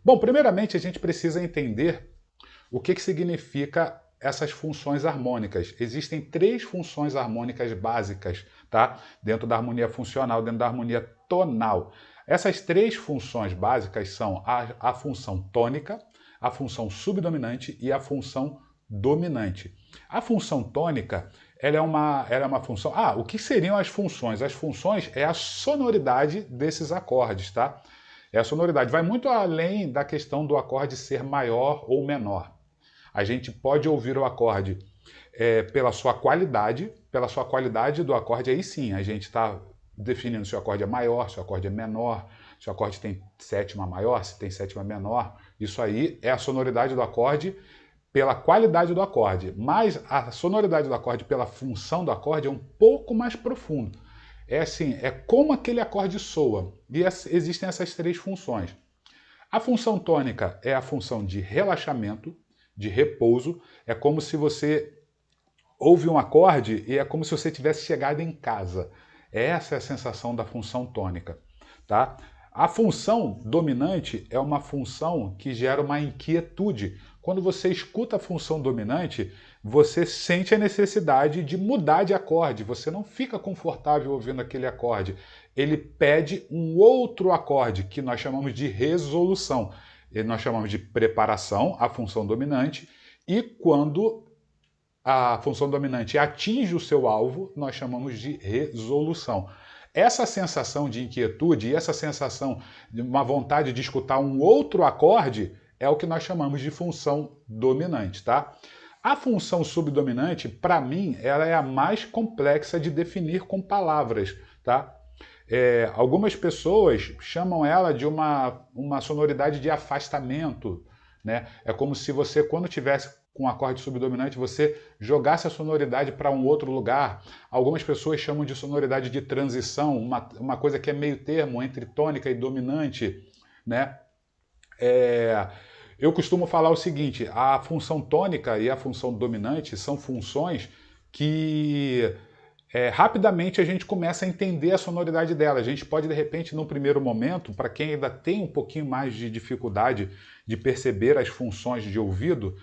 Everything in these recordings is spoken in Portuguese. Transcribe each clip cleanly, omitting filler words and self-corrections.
Bom, primeiramente a gente precisa entender o que significa essas funções harmônicas. Existem três funções harmônicas básicas, tá? Dentro da harmonia funcional, dentro da harmonia tonal. Essas três funções básicas são a função tônica, a função subdominante e a função dominante. A função tônica, ela é uma função... o que seriam as funções? As funções é a sonoridade desses acordes, tá? É a sonoridade. Vai muito além da questão do acorde ser maior ou menor. A gente pode ouvir o acorde pela sua qualidade do acorde, aí sim, a gente está definindo se o acorde é maior, se o acorde é menor, se o acorde tem sétima maior, se tem sétima menor. Isso aí é a sonoridade do acorde pela qualidade do acorde. Mas a sonoridade do acorde pela função do acorde é um pouco mais profundo. É assim, é como aquele acorde soa. E existem essas três funções. A função tônica é a função de relaxamento, de repouso. É como se você ouve um acorde e é como se você tivesse chegado em casa. Essa é a sensação da função tônica, tá? A função dominante é uma função que gera uma inquietude. Quando você escuta a função dominante, você sente a necessidade de mudar de acorde. Você não fica confortável ouvindo aquele acorde. Ele pede um outro acorde, que nós chamamos de resolução. Nós chamamos de preparação, a função dominante, e quando a função dominante atinge o seu alvo, nós chamamos de resolução. Essa sensação de inquietude e essa sensação de uma vontade de escutar um outro acorde é o que nós chamamos de função dominante, tá? A função subdominante, para mim, ela é a mais complexa de definir com palavras, tá? Algumas pessoas chamam ela de uma sonoridade de afastamento, né? É como se você, quando tivesse com um acorde subdominante, você jogasse a sonoridade para um outro lugar. Algumas pessoas chamam de sonoridade de transição, uma coisa que é meio termo entre tônica e dominante, né? Eu costumo falar o seguinte, a função tônica e a função dominante são funções que rapidamente a gente começa a entender a sonoridade dela. A gente pode, de repente, num primeiro momento, para quem ainda tem um pouquinho mais de dificuldade de perceber as funções de ouvido,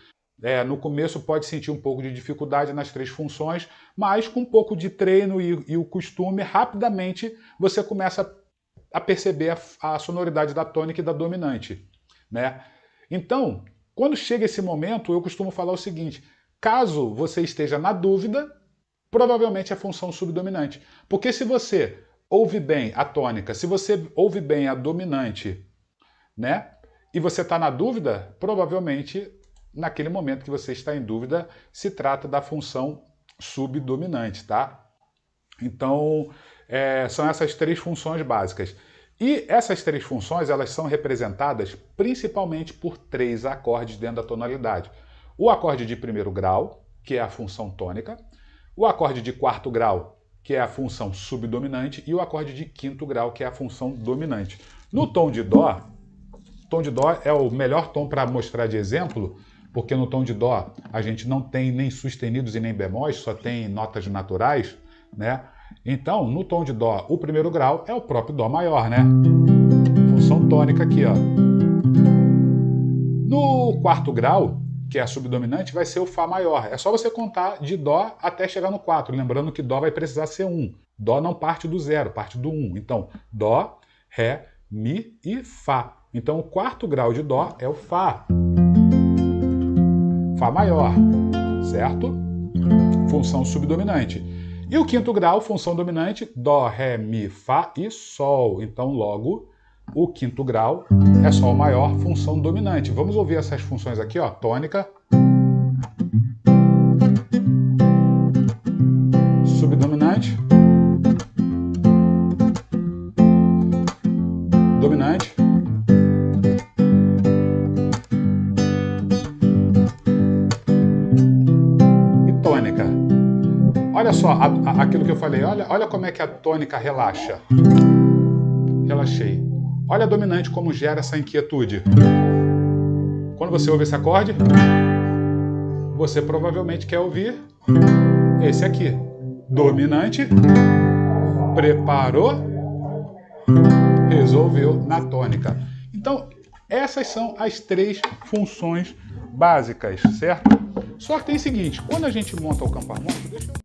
no começo pode sentir um pouco de dificuldade nas três funções, mas com um pouco de treino e o costume, rapidamente você começa a perceber a sonoridade da tônica e da dominante, né? Então, quando chega esse momento, eu costumo falar o seguinte, caso você esteja na dúvida, provavelmente é a função subdominante. Porque se você ouve bem a tônica, se você ouve bem a dominante, né? E você está na dúvida, provavelmente, naquele momento que você está em dúvida, se trata da função subdominante, tá? Então, são essas três funções básicas. E essas três funções, elas são representadas principalmente por três acordes dentro da tonalidade. O acorde de primeiro grau, que é a função tônica, o acorde de quarto grau, que é a função subdominante, e o acorde de quinto grau, que é a função dominante. No tom de Dó é o melhor tom para mostrar de exemplo, porque no tom de Dó a gente não tem nem sustenidos e nem bemóis, só tem notas naturais, né? Então, no tom de Dó, o primeiro grau é o próprio Dó maior, né? Função tônica aqui, ó. No quarto grau, que é a subdominante, vai ser o Fá maior. É só você contar de Dó até chegar no 4, lembrando que Dó vai precisar ser 1. Dó não parte do 0, parte do 1. Então, Dó, Ré, Mi e Fá. Então, o quarto grau de Dó é o Fá. Fá maior, certo? Função subdominante. E o quinto grau, função dominante, Dó, Ré, Mi, Fá e Sol. Então, logo, o quinto grau é Sol maior, função dominante. Vamos ouvir essas funções aqui, ó. Tônica, subdominante, dominante, e tônica. Olha só aquilo que eu falei, olha como é que a tônica relaxa. Relaxei. Olha a dominante como gera essa inquietude. Quando você ouve esse acorde, você provavelmente quer ouvir esse aqui. Dominante, preparou, resolveu na tônica. Então, Essas são as 3 funções básicas, certo? Só que tem o seguinte, quando a gente monta o campo harmônico,